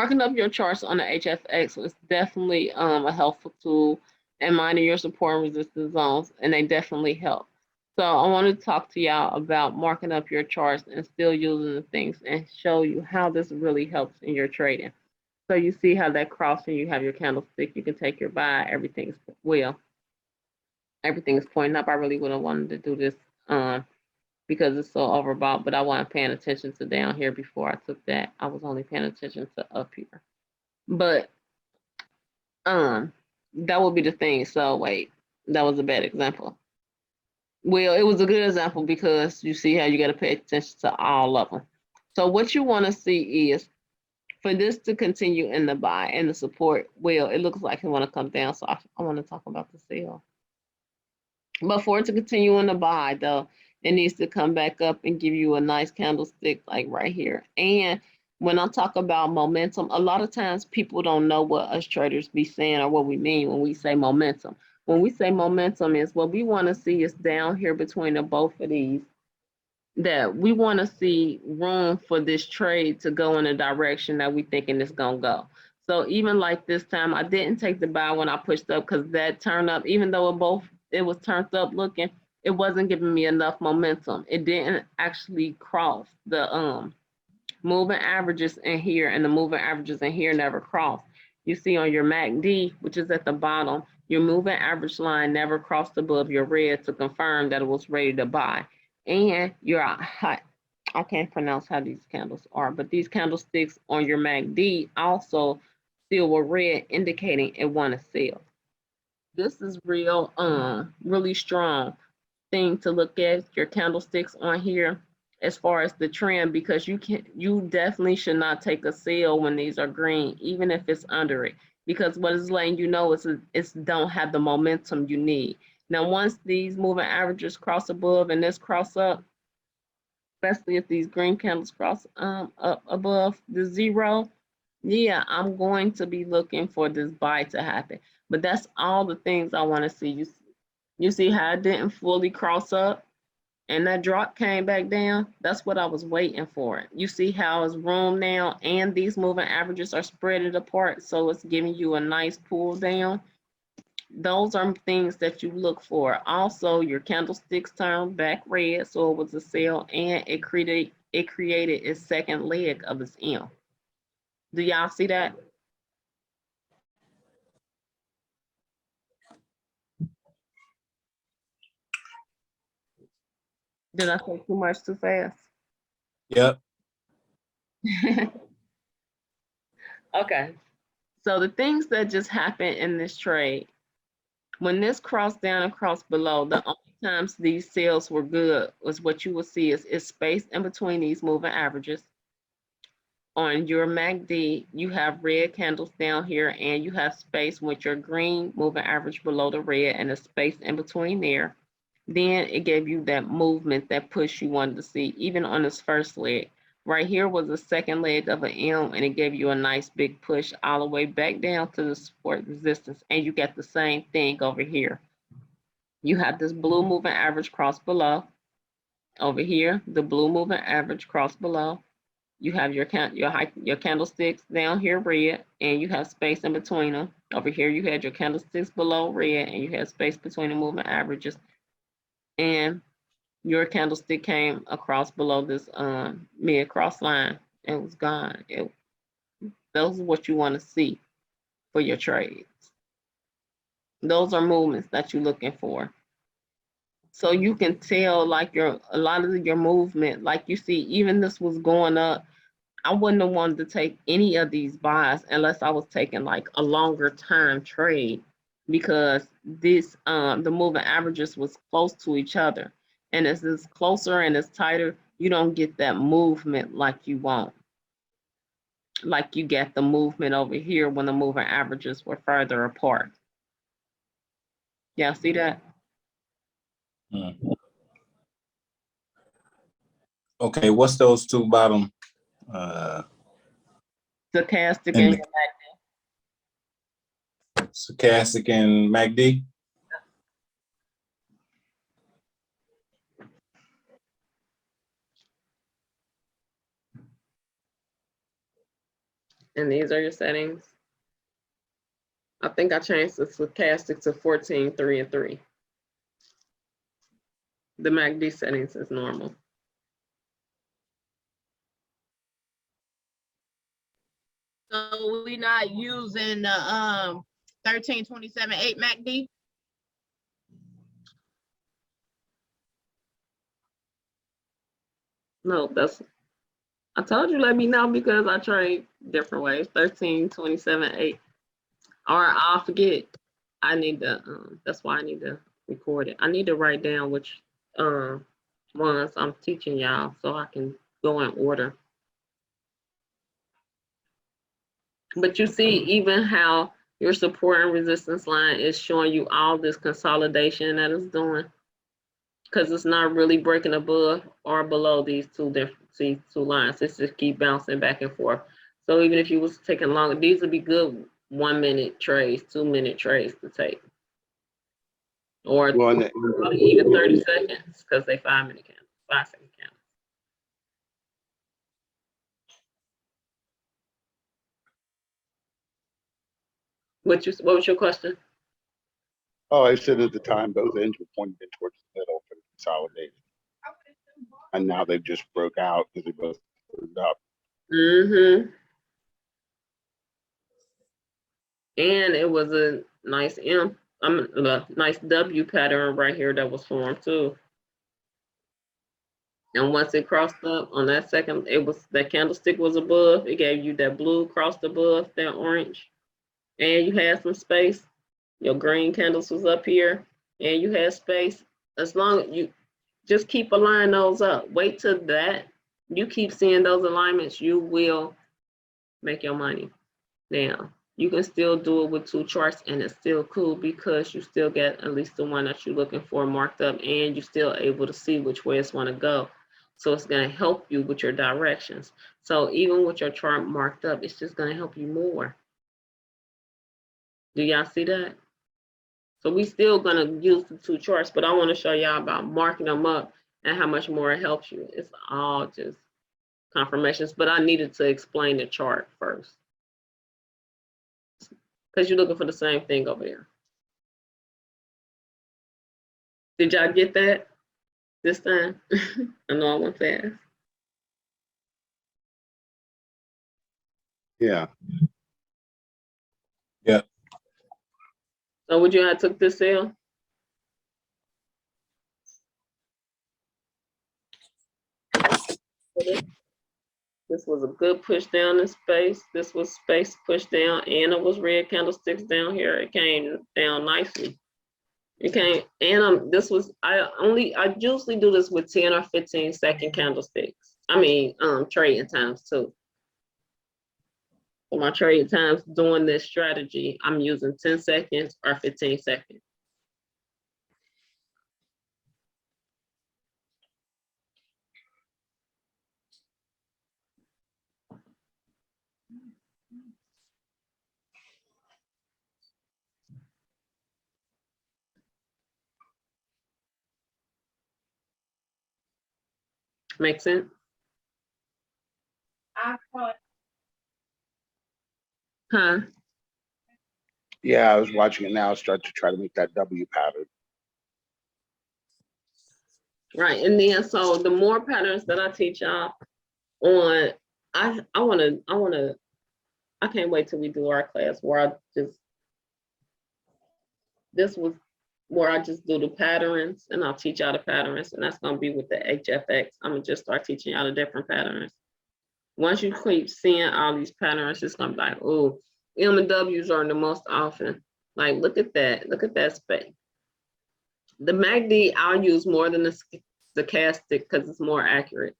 marking up your charts on the HFX is definitely a helpful tool in minding your support and resistance zones, and they definitely help. So I want to talk to y'all about marking up your charts and still using the things and show you how this really helps in your trading. So you see how that cross and you have your candlestick, you can take your buy, everything's well, everything's pointing up. I really would have wanted to do this because it's so overbought, but I wasn't paying attention to down here before I took that. I was only paying attention to up here. But that would be the thing. So wait, that was a bad example. Well, it was a good example because you see how you got to pay attention to all of them. So what you want to see is for this to continue in the buy and the support. Well, it looks like it want to come down, so I want to talk about the sell. But for it to continue in the buy, though, it needs to come back up and give you a nice candlestick like right here. And when I talk about momentum, a lot of times people don't know what us traders be saying or what we mean when we say momentum. When we say momentum is what we want to see is down here between the both of these, that we want to see room for this trade to go in the direction that we thinking it's going to go. So even like this time, I didn't take the buy when I pushed up because that turned up, even though it was turned up looking, it wasn't giving me enough momentum. It didn't actually cross the moving averages in here, and the moving averages in here never crossed. You see on your MACD, which is at the bottom, your moving average line never crossed above your red to confirm that it was ready to buy. And your hot, I can't pronounce how these candles are, but these candlesticks on your MACD also still were red, indicating it want to sell. This is really strong thing to look at your candlesticks on here as far as the trend, because you definitely should not take a sell when these are green, even if it's under it, because what it's letting you know is it's don't have the momentum you need. Now, once these moving averages cross above and this cross up, especially if these green candles cross up above the zero, yeah, I'm going to be looking for this buy to happen. But that's all the things I want to see. You see how it didn't fully cross up and that drop came back down? That's what I was waiting for. You see how it's room now and these moving averages are spread apart, so it's giving you a nice pull down. Those are things that you look for. Also, your candlesticks turned back red, so it was a sell, and it created its second leg of its M. Do y'all see that? Did I say too much too fast? Yep. Okay. So the things that just happened in this trade, when this crossed down and crossed below, the only times these sales were good was what you will see is space in between these moving averages. On your MACD, you have red candles down here and you have space with your green moving average below the red and a space in between there. Then it gave you that movement, that push you wanted to see, even on this first leg. Right here was the second leg of an M, and it gave you a nice big push all the way back down to the support resistance. And you get the same thing over here. You have this blue moving average cross below. Over here, the blue moving average cross below. You have your candlesticks down here red, and you have space in between them. Over here, you had your candlesticks below red, and you had space between the moving averages. And your candlestick came across below this mid cross line and was gone. Those are what you want to see for your trades. Those are movements that you're looking for. So you can tell like a lot of your movement, like you see, even this was going up. I wouldn't have wanted to take any of these buys unless I was taking like a longer time trade, because this the moving averages was close to each other. And as it's closer and it's tighter, you don't get that movement like you want. Like you get the movement over here when the moving averages were further apart. Yeah, see that? Okay, what's those two bottom? Stochastic and Stochastic and MACD. And these are your settings. I think I changed the stochastic to 14, 3, and 3. The MACD settings is normal. So we not using the 1327.8 MACD? No, that's, I told you let me know because I trade different ways, 13, 27, 8. Or I'll forget. I need to, that's why I need to record it. I need to write down which ones I'm teaching y'all so I can go in order. But you see even how your support and resistance line is showing you all this consolidation that it's doing, because it's not really breaking above or below these two lines. It's just keep bouncing back and forth. So even if you was taking longer, these would be good 1 minute trades, 2 minute trades to take. Or even 30 seconds, because they 5 minute candles, 5 second candles. What was your question? Oh, I said at the time both ends were pointed in towards the middle for the consolidation. And now they've just broke out because they both moved up. Mm-hmm. And it was a nice nice W pattern right here that was formed too. And once it crossed up on that second, that candlestick was above. It gave you that blue crossed above that orange, and you had some space. Your green candles was up here, and you had space. As long as you just keep aligning those up, wait till that you keep seeing those alignments, you will make your money. Now you can still do it with 2 charts, and it's still cool because you still get at least the one that you're looking for marked up, and you're still able to see which way it's want to go. So it's going to help you with your directions. So even with your chart marked up, it's just going to help you more. Do y'all see that? So we still going to use the 2 charts, but I want to show y'all about marking them up and how much more it helps you. It's all just confirmations, but I needed to explain the chart first, because you're looking for the same thing over there. Did y'all get that this time? I know I went fast. Yeah. Yeah. So would you have took this sale? This was a good push down in space. This was space push down, and it was red candlesticks down here. It came down nicely. It came, and this was, I usually do this with 10 or 15 second candlesticks. I mean, trading times too. For my trading times doing this strategy, I'm using 10 seconds or 15 seconds. Make sense? Huh? Yeah, I was watching it now start to try to make that W pattern. Right, and then so the more patterns that I teach y'all on, I can't wait till we do our class where this was where I just do the patterns, and I'll teach y'all the patterns, and that's gonna be with the HFX. I'm gonna just start teaching y'all the different patterns. Once you keep seeing all these patterns, it's gonna be like, oh, M and W's are the most often. Like, look at that space. The MACD I'll use more than the stochastic because it's more accurate.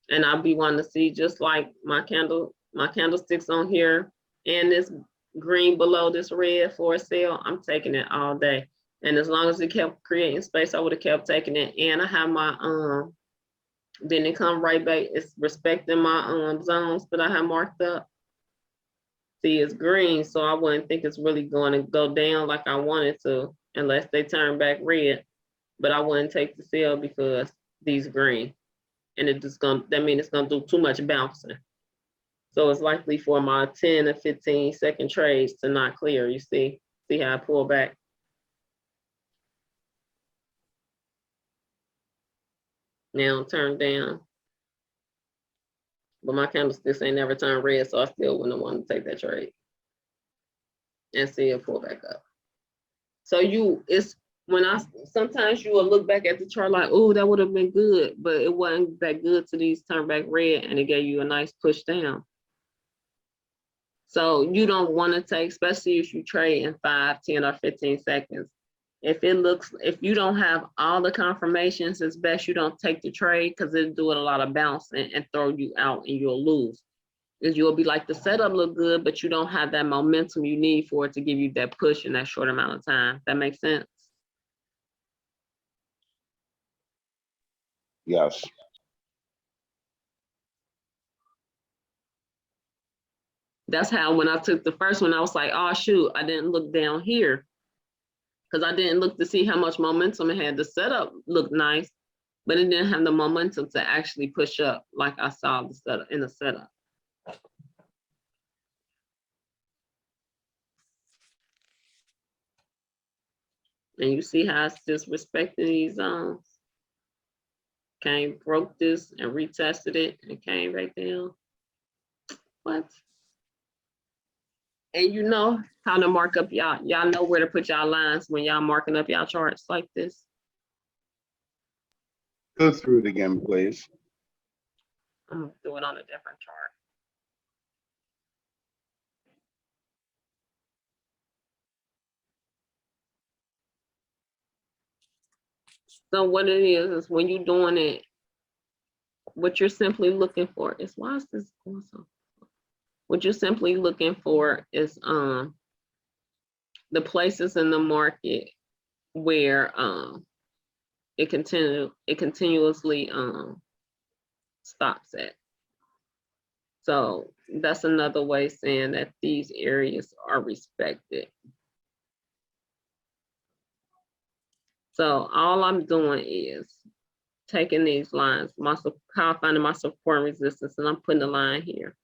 And I'll be wanting to see, just like my candlesticks on here and this green below this red for a sale, I'm taking it all day. And as long as it kept creating space, I would have kept taking it. And I have my then it come right back. It's respecting my zones that I have marked up. See, it's green, so I wouldn't think it's really going to go down like I wanted to, unless they turn back red. But I wouldn't take the sale because these green, and that means it's gonna do too much bouncing. So it's likely for my 10 or 15 second trades to not clear. You see how I pull back? Now turn down. But my candlesticks ain't never turned red, so I still wouldn't want to take that trade. And see it pull back up. So sometimes you will look back at the chart like, oh, that would have been good, but it wasn't that good to these turn back red, and it gave you a nice push down. So you don't want to take, especially if you trade in 5, 10, or 15 seconds. If you don't have all the confirmations, it's best you don't take the trade, because it'll do it a lot of bounce and throw you out, and you'll lose. Because you'll be like, the setup look good, but you don't have that momentum you need for it to give you that push in that short amount of time. That makes sense? Yes. That's how when I took the first one, I was like, oh shoot, I didn't look down here, because I didn't look to see how much momentum it had. The setup looked nice, but it didn't have the momentum to actually push up like I saw the setup in the setup. And you see how it's just respecting these zones. Broke this and retested it and came back down. What? And you know how to mark up y'all know where to put y'all lines when y'all marking up y'all charts like this. Go through it again, please. I'm gonna do it on a different chart. So what it is when you're doing it, what you're simply looking for is, why is this going so? What you're simply looking for is the places in the market where it continuously stops at. So that's another way saying that these areas are respected. So all I'm doing is taking these lines, how I'm finding my support and resistance, and I'm putting the line here.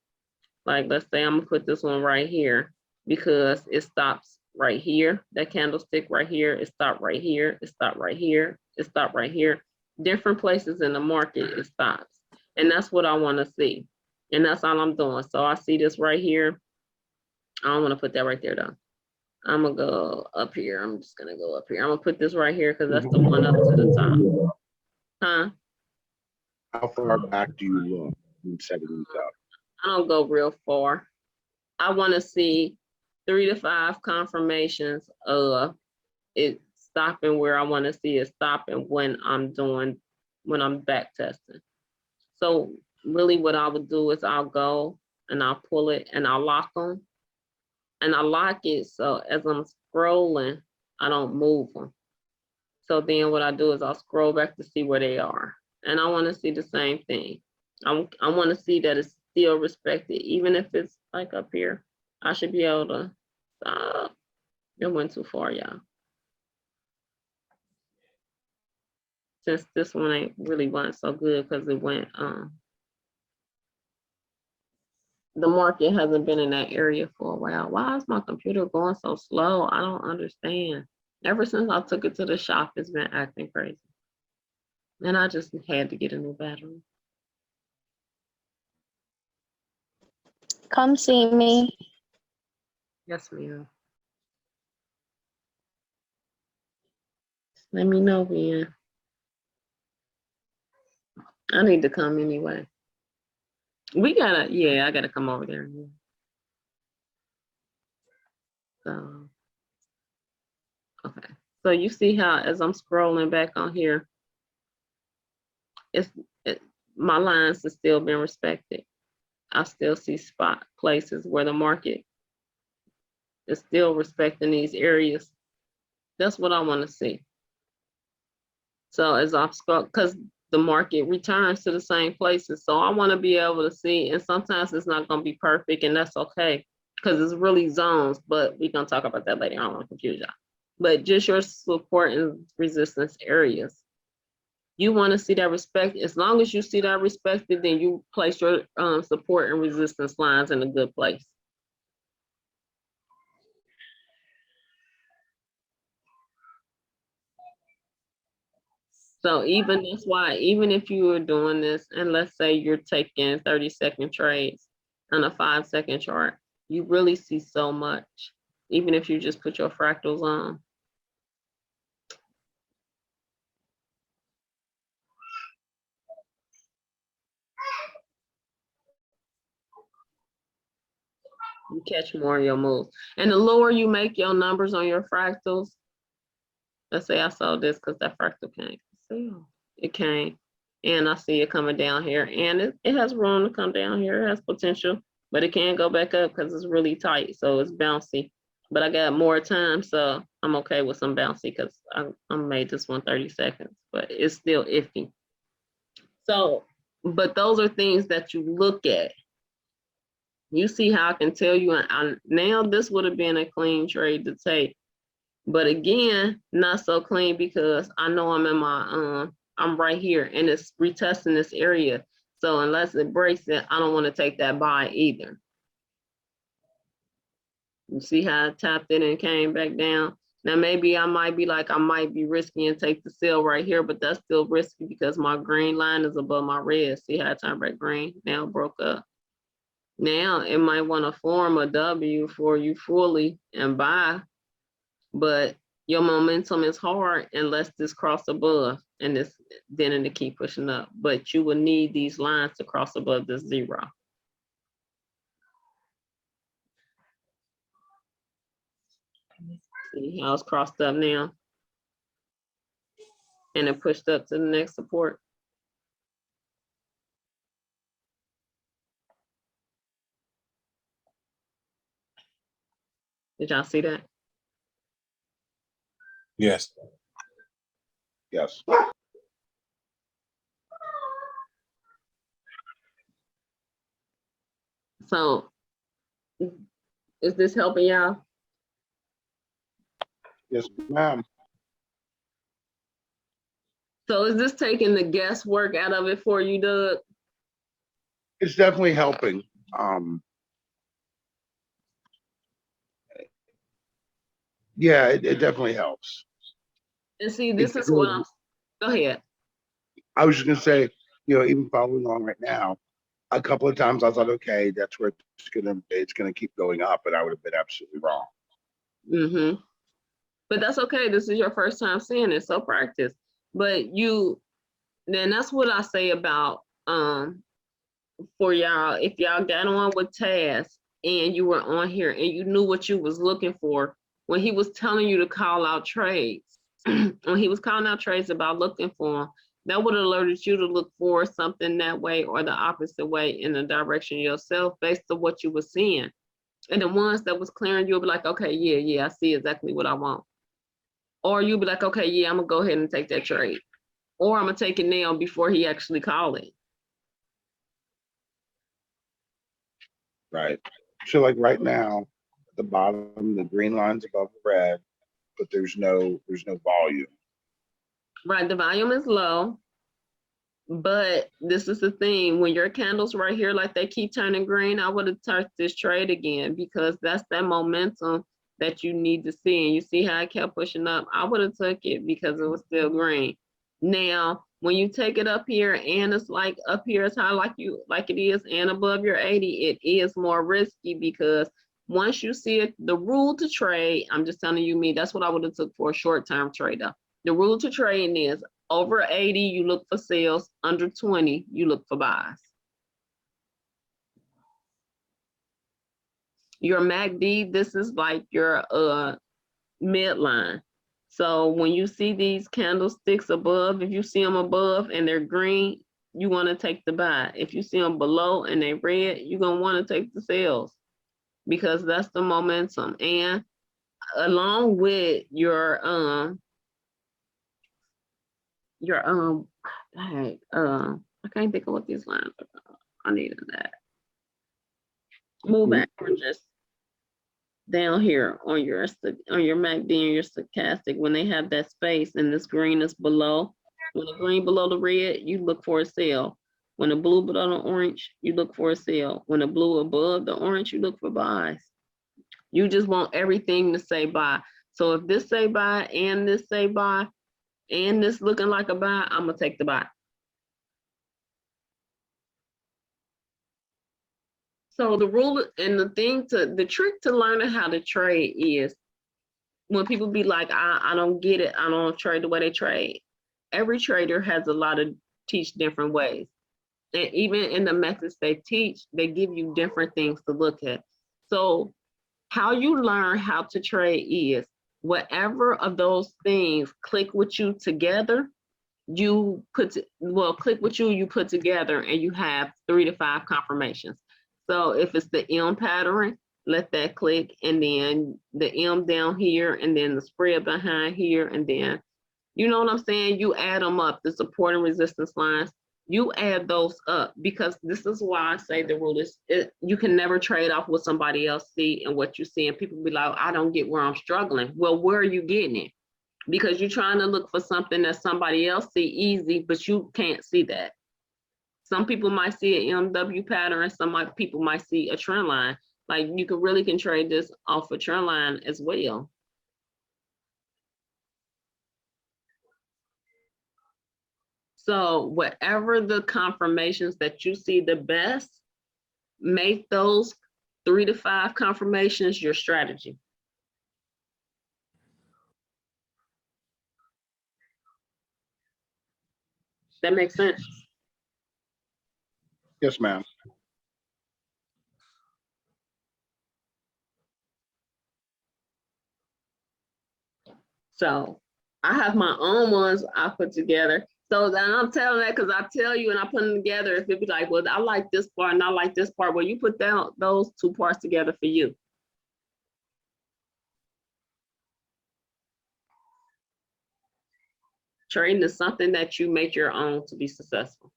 Like, let's say I'm gonna put this one right here because it stops right here. That candlestick right here, it stopped right here, it stopped right here, it stopped right here. Different places in the market, it stops. And that's what I wanna see. And that's all I'm doing. So I see this right here. I don't wanna put that right there though. I'm gonna go up here. I'm just gonna go up here. I'm gonna put this right here because that's the one up to the top. Huh? How far back do you look when setting these up? I don't go real far. I want to see 3 to 5 confirmations of it stopping where I want to see it stopping when I'm back testing. So really what I would do is I'll go and I'll pull it and I'll lock them. And I lock it so as I'm scrolling, I don't move them. So then what I do is I'll scroll back to see where they are. And I want to see the same thing. I want to see that it's still respected, even if it's like up here. I should be able to stop. It went too far, y'all. Since this one ain't really went so good because it went, the market hasn't been in that area for a while. Why is my computer going so slow? I don't understand. Ever since I took it to the shop, it's been acting crazy. And I just had to get a new battery. Come see me. Yes, ma'am. Let me know when. I need to come anyway. I gotta come over there. So, okay. So you see how as I'm scrolling back on here, my lines have still been respected. I still see spot places where the market is still respecting these areas. That's what I want to see. So as I scroll, because the market returns to the same places. So I want to be able to see, and sometimes it's not going to be perfect, and that's okay, because it's really zones, but we're going to talk about that later. I don't want to confuse y'all. But just your support and resistance areas. You want to see that respect. As long as you see that respected, then you place your support and resistance lines in a good place. So even that's why, even if you were doing this, and let's say you're taking 30-second trades on a 5-second chart, you really see so much, even if you just put your fractals on. You catch more of your moves. And the lower you make your numbers on your fractals, let's say I saw this because that fractal came. See, it came. And I see it coming down here. And it has room to come down here. It has potential, but it can't go back up because it's really tight. So it's bouncy. But I got more time, so I'm okay with some bouncy because I made this one 30 seconds, but it's still iffy. So, but those are things that you look at. You see how I can tell you, now this would have been a clean trade to take. But again, not so clean because I know I'm in my, I'm right here and it's retesting this area. So unless it breaks it, I don't want to take that buy either. You see how I tapped it and came back down? Now maybe I might be like, I might be risky and take the sell right here, but that's still risky because my green line is above my red. See how I turned back green? Now it broke up. Now it might want to form a W for you fully and buy, but your momentum is hard unless this cross above and this then it'll keep pushing up. But you will need these lines to cross above this 0. See how it's crossed up now? And it pushed up to the next support. Did y'all see that? Yes. Yes. So is this helping y'all? Yes, ma'am. So is this taking the guesswork out of it for you, Doug? It's definitely helping. Yeah, it definitely helps. And see, this is what I'm, go ahead. I was just gonna say, even following along right now, a couple of times I thought, okay, that's where it's gonna keep going up, and I would have been absolutely wrong. Mm-hmm. But that's okay. This is your first time seeing it, so practice. But then that's what I say about for y'all. If y'all got on with Taz and you were on here and you knew what you was looking for when he was telling you to call out trades, when he was calling out trades about looking for them, that would have alerted you to look for something that way or the opposite way in the direction yourself based on what you were seeing. And the ones that was clearing, you'll be like, okay, yeah, I see exactly what I want. Or you'll be like, okay, yeah, I'm gonna go ahead and take that trade. Or I'm gonna take it now before he actually call it. Right. So like right now, at the bottom, the green line's above the red, but there's no volume. Right, the volume is low. But this is the thing, when your candles right here, like they keep turning green, I would have touched this trade again because that's that momentum that you need to see. And you see how I kept pushing up? I would have took it because it was still green. Now, when you take it up here and it's like up here as high like it is and above your 80, it is more risky because once you see it, the rule to trade, I'm just telling you me, that's what I would have took for a short-term trader. The rule to trade is over 80, you look for sales. Under 20, you look for buys. Your MACD, this is like your midline. So when you see these candlesticks above, if you see them above and they're green, you want to take the buy. If you see them below and they're red, you're going to want to take the sales because that's the momentum. And along with your I can't think of what these lines are. I needed that. Move back or just down here on your MACD and your stochastic when they have that space and this green is below, When the green below the red, you look for a sell. When the blue below the orange, you look for a sell. When the blue above the orange, you look for buys. You just want everything to say buy. So if this say buy and this say buy and this looking like a buy, I'm gonna take the buy. So the rule and the trick to learning how to trade is when people be like, I don't get it, I don't trade the way they trade. Every trader has a lot of teach different ways. And even in the methods they teach, they give you different things to look at. So how you learn how to trade is whatever of those things click with you together, you put, click with you put together and you have 3 to 5 confirmations. So if it's the M pattern, let that click, and then the M down here, and then the spread behind here, and then, you know what I'm saying? You add them up, the support and resistance lines, you add those up, because this is why I say the rule is, you can never trade off what somebody else see and what you see, and people be like, I don't get where I'm struggling. Well, where are you getting it? Because you're trying to look for something that somebody else see easy, but you can't see that. Some people might see an MW pattern, some people might see a trend line. Like you can trade this off a trend line as well. So whatever the confirmations that you see the best, make those 3 to 5 confirmations your strategy. That makes sense? Yes, ma'am. So I have my own ones I put together. So then I'm telling that because I tell you and I put them together. If it be like, well, I like this part and I like this part. Well, you put down those 2 parts together for you. Trading is something that you make your own to be successful.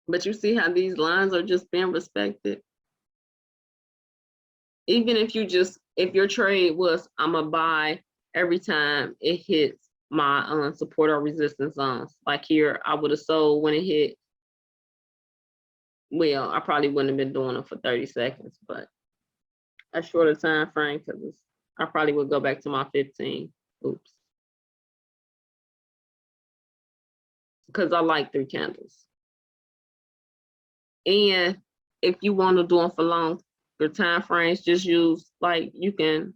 But you see how these lines are just being respected. Even if your trade was, I'm gonna buy every time it hits my support or resistance zones. Like here, I would have sold when it hit. Well, I probably wouldn't have been doing it for 30 seconds, but a shorter time frame, because I probably would go back to my 15. Oops. Because I like 3 candles. And if you want to do them for longer time frames, just use, like, you can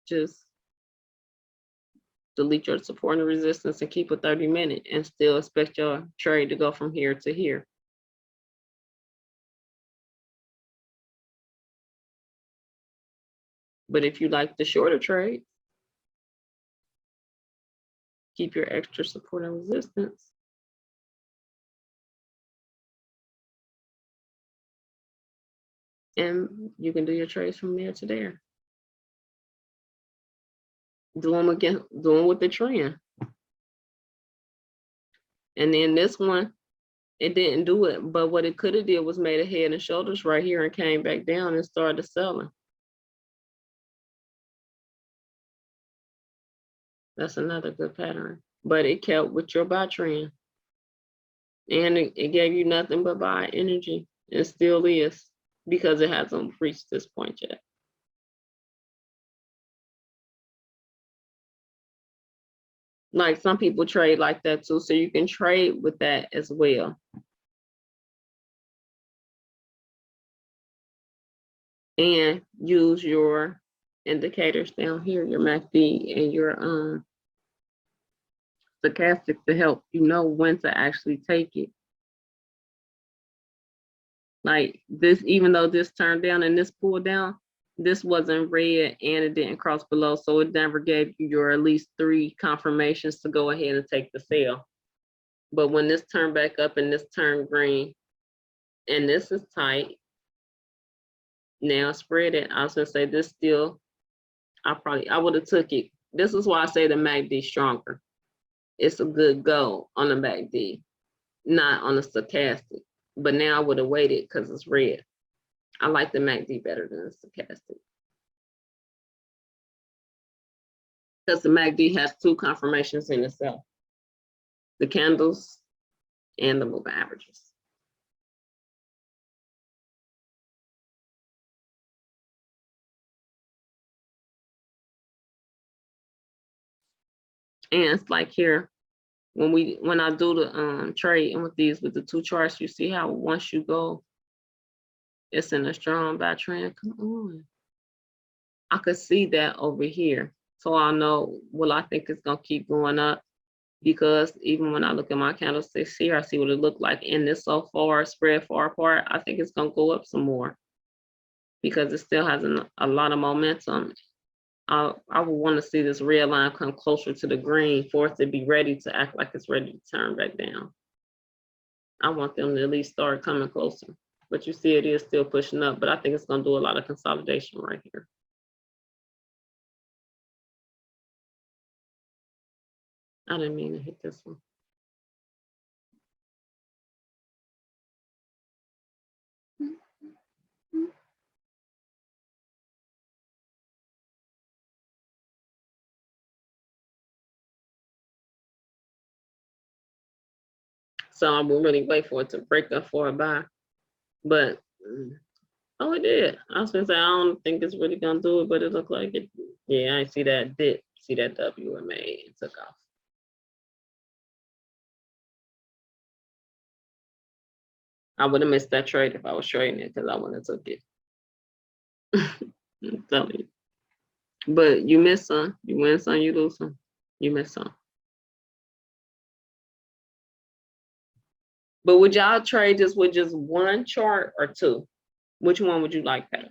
just delete your support and resistance and keep a 30-minute and still expect your trade to go from here to here. But if you like the shorter trade, keep your extra support and resistance. And you can do your trades from there to there. Do them again, do them with the trend. And then this one, it didn't do it, but what it could have did was made a head and shoulders right here and came back down and started selling. That's another good pattern, but it kept with your buy trend. And it gave you nothing but buy energy. It still is, because it hasn't reached this point yet. Like some people trade like that too, so you can trade with that as well. And use your indicators down here, your MACD and your stochastic to help you know when to actually take it. Like this, even though this turned down and this pulled down, this wasn't red and it didn't cross below, so it never gave you your at least 3 confirmations to go ahead and take the sale. But when this turned back up and this turned green and this is tight, now spread it. I was gonna say this still, I would have took it. This is why I say the MACD stronger. It's a good go on the MACD, not on the stochastic. But now I would have waited because it's red. I like the MACD better than the stochastic. Because the MACD has two confirmations in itself. The candles and the moving averages. And it's like here, when I do the trade and with the two charts, you see how once you go, it's in a strong buy trend. Come on. I could see that over here. So I know, well, I think it's gonna keep going up because even when I look at my candlesticks here, I see what it looked like in this so far spread far apart. I think it's gonna go up some more because it still has a lot of momentum. I would want to see this red line come closer to the green for it to be ready to act like it's ready to turn back down. I want them to at least start coming closer. But you see it is still pushing up, but I think it's going to do a lot of consolidation right here. I didn't mean to hit this one. So I will really wait for it to break up for a buy. But, oh, it did. I was going to say, I don't think it's really going to do it, but it looked like it. Yeah, I see that dip. See that WMA, it took off. I would have missed that trade if I was trading it because I wouldn't have took it. I'm telling you. But you miss some, you win some, you lose some, you miss some. But would y'all trade this with just one chart or two? Which one would you like better?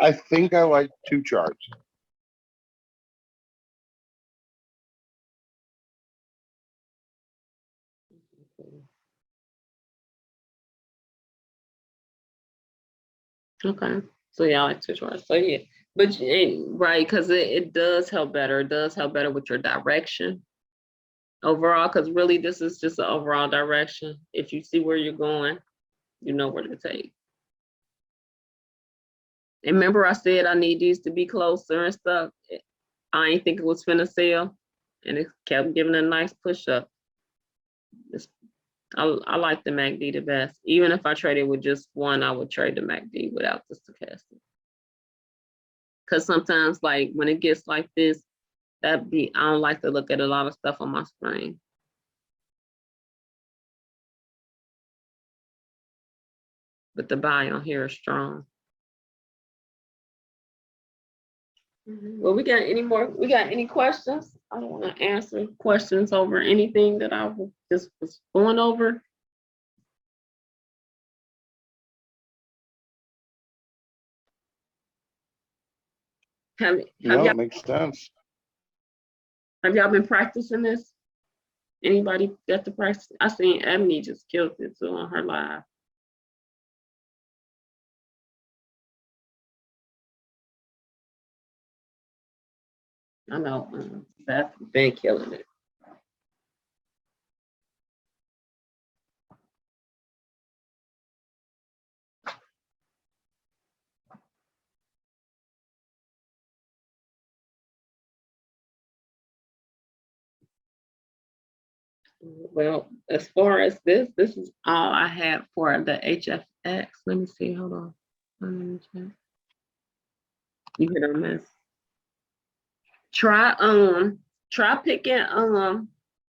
I think I like two charts. Okay, so y'all like two charts. So yeah, but right, because it does help better. It does help better with your direction overall, because really this is just an overall direction. If you see where you're going, you know where to take. And remember I said I need these to be closer and stuff. I ain't think it was finna sell, and it kept giving a nice push up. I like the MACD the best. Even if I traded with just one, I would trade the MACD without the stochastic. Because sometimes, like when it gets like this, I don't like to look at a lot of stuff on my screen. But the buy on here is strong. Well, we got any questions? I don't want to answer questions over anything that I just was going over. No, makes sense. Have y'all been practicing this? Anybody got to practice? I seen Ebony just killed it too on her live. I know Beth been killing it. Well, as far as this is all I have for the HFX. Let me see, hold on. Let me check. You hit or miss. Try picking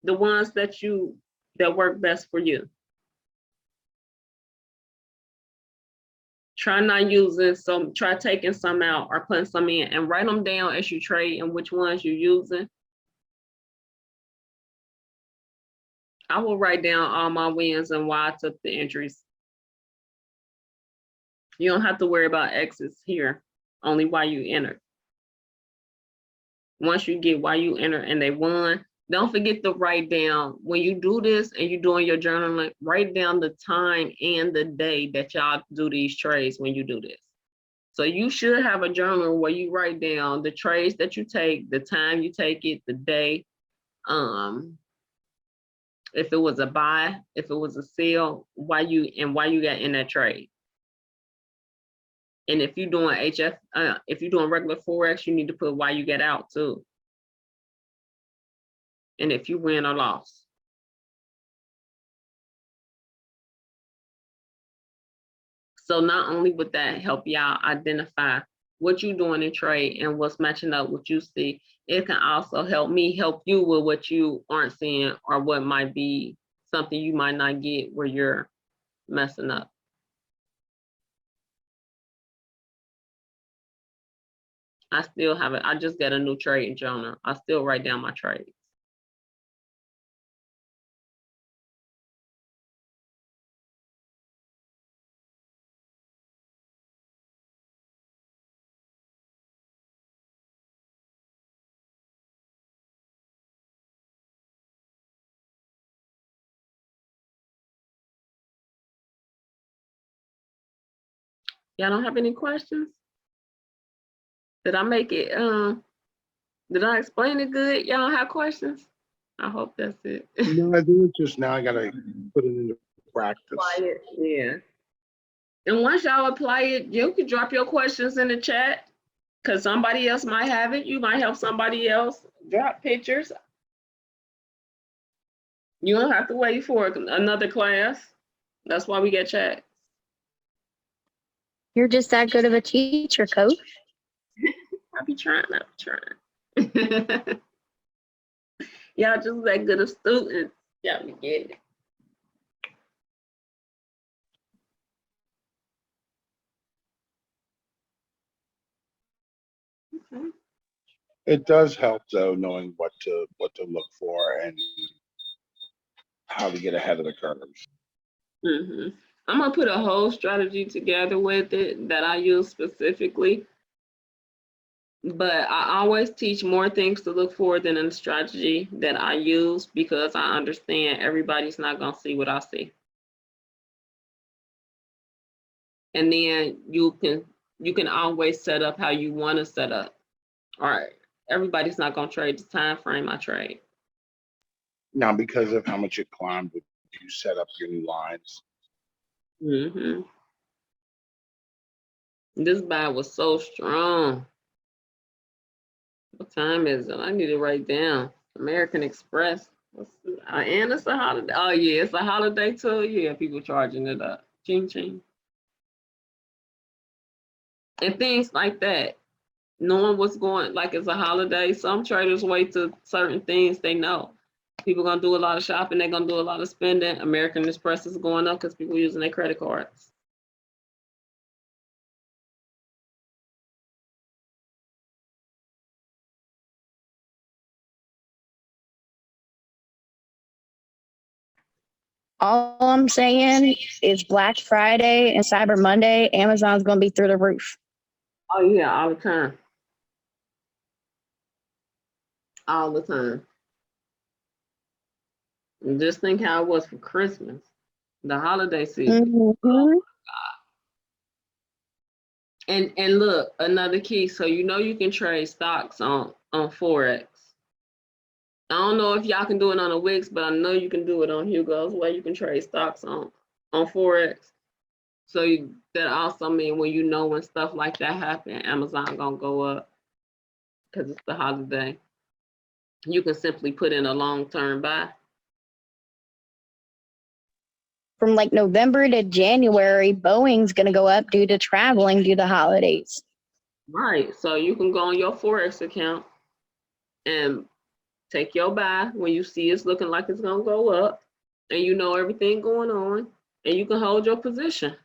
the ones that work best for you. Try not using some, try taking some out or putting some in and write them down as you trade and which ones you're using. I will write down all my wins and why I took the entries. You don't have to worry about exits here, only why you entered. Once you get why you enter and they won, don't forget to write down, when you do this and you're doing your journaling, write down the time and the day that y'all do these trades when you do this. So you should have a journal where you write down the trades that you take, the time you take it, the day, if it was a buy, if it was a sell, why you got in that trade. And if you're doing if you're doing regular Forex, you need to put why you get out too. And if you win or lost. So not only would that help y'all identify what you're doing in trade and what's matching up what you see, it can also help me help you with what you aren't seeing or what might be something you might not get where you're messing up. I still have it. I just got a new trade journal. I still write down my trades. Y'all don't have any questions? Did I make it, did I explain it good? Y'all don't have questions? I hope that's it. No, I think it's just now I gotta put it into practice. Apply it, yeah. And once y'all apply it, you can drop your questions in the chat because somebody else might have it. You might help somebody else. Drop pictures. You don't have to wait for another class. That's why we get chat. You're just that good of a teacher, coach. I be trying. Y'all just that good of students. Y'all be getting it. Okay. It does help though, knowing what to look for and how to get ahead of the curves. Mm-hmm. I'm gonna put a whole strategy together with it that I use specifically. But I always teach more things to look for than a strategy that I use because I understand everybody's not gonna see what I see. And then you can always set up how you want to set up. All right, everybody's not gonna trade the time frame I trade. Now, because of how much it climbed, would you set up your new lines? Mm-hmm. This buy was so strong. What time is it? I need to write down. American Express. And it's a holiday. Oh yeah, it's a holiday too. Yeah, people charging it up. Ching ching. And things like that. Knowing what's going, like it's a holiday. Some traders wait to certain things they know. People gonna do a lot of shopping. They're gonna do a lot of spending. American Express is going up because people using their credit cards. All I'm saying is Black Friday and Cyber Monday, Amazon's going to be through the roof. Oh yeah, all the time. All the time. And just think how it was for Christmas, the holiday season. Mhm. And look, another key. So you know you can trade stocks on Forex. I don't know if y'all can do it on a Wix, but I know you can do it on Hugo's where you can trade stocks on Forex. So that also means when you know when stuff like that happen, Amazon gonna go up because it's the holiday. You can simply put in a long-term buy. From like November to January, Boeing's going to go up due to traveling due to the holidays. Right. So you can go on your Forex account and take your buy when you see it's looking like it's gonna go up and you know everything going on and you can hold your position.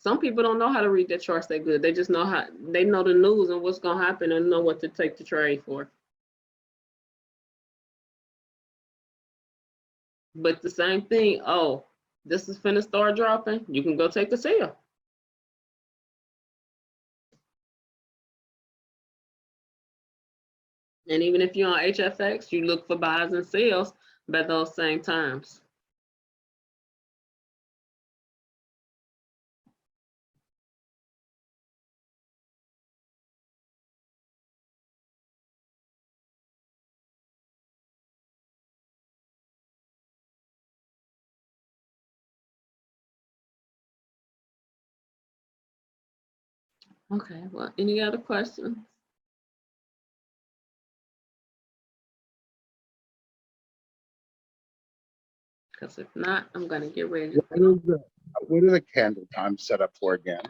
Some people don't know how to read their charts that good. They just know they know the news and what's gonna happen and know what to take to trade for. But the same thing, oh, this is finna start dropping, you can go take a sell. And even if you're on HFX, you look for buys and sells by those same times. Okay, well, any other questions? Because if not, I'm gonna get ready. What are the candle times set up for again?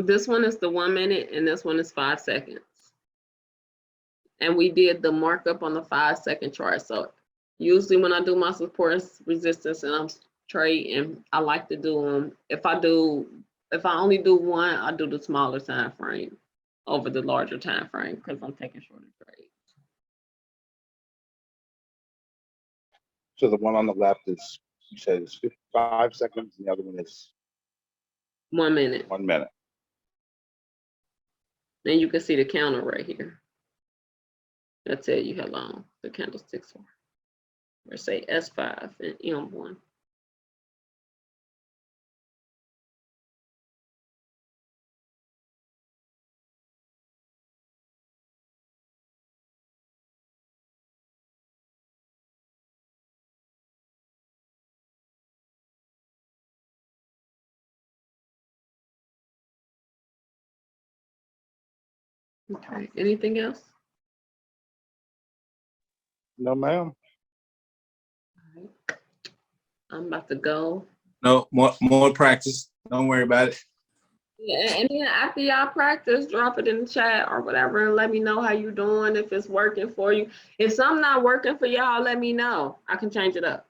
This one is the 1 minute and this one is 5 seconds. And we did the markup on the 5-second chart. So usually when I do my support resistance and I'm trading, I like to do them. If I only do one, I do the smaller time frame over the larger time frame because I'm taking shorter trades. So the one on the left is, you said it's 5 seconds, and the other one is 1 minute. 1 minute. Then you can see the counter right here. That'll tell you how long the candlesticks are. Or say S5 and M1. Okay, anything else? No, ma'am. All right. I'm about to go. No, more practice. Don't worry about it. Yeah, and then after y'all practice, drop it in the chat or whatever and let me know how you doing, if it's working for you. If something not working for y'all, let me know. I can change it up.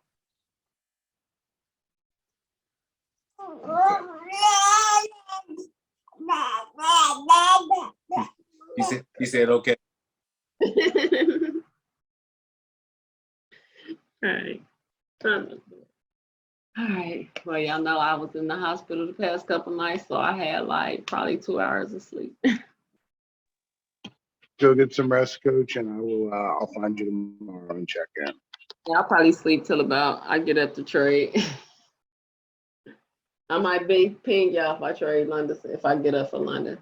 He said okay. All right. All right. Well, y'all know I was in the hospital the past couple nights, so I had like probably 2 hours of sleep. Go get some rest, coach, and I will, I'll find you tomorrow and check in. Yeah, I'll probably sleep till about I get up to trade. I might be ping y'all if I trade London, if I get up for London.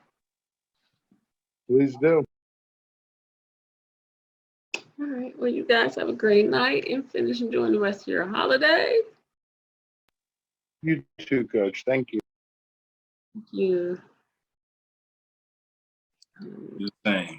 Please do. All right. Well, you guys have a great night and finish enjoying the rest of your holiday. You too, coach. Thank you. Thank you. The same.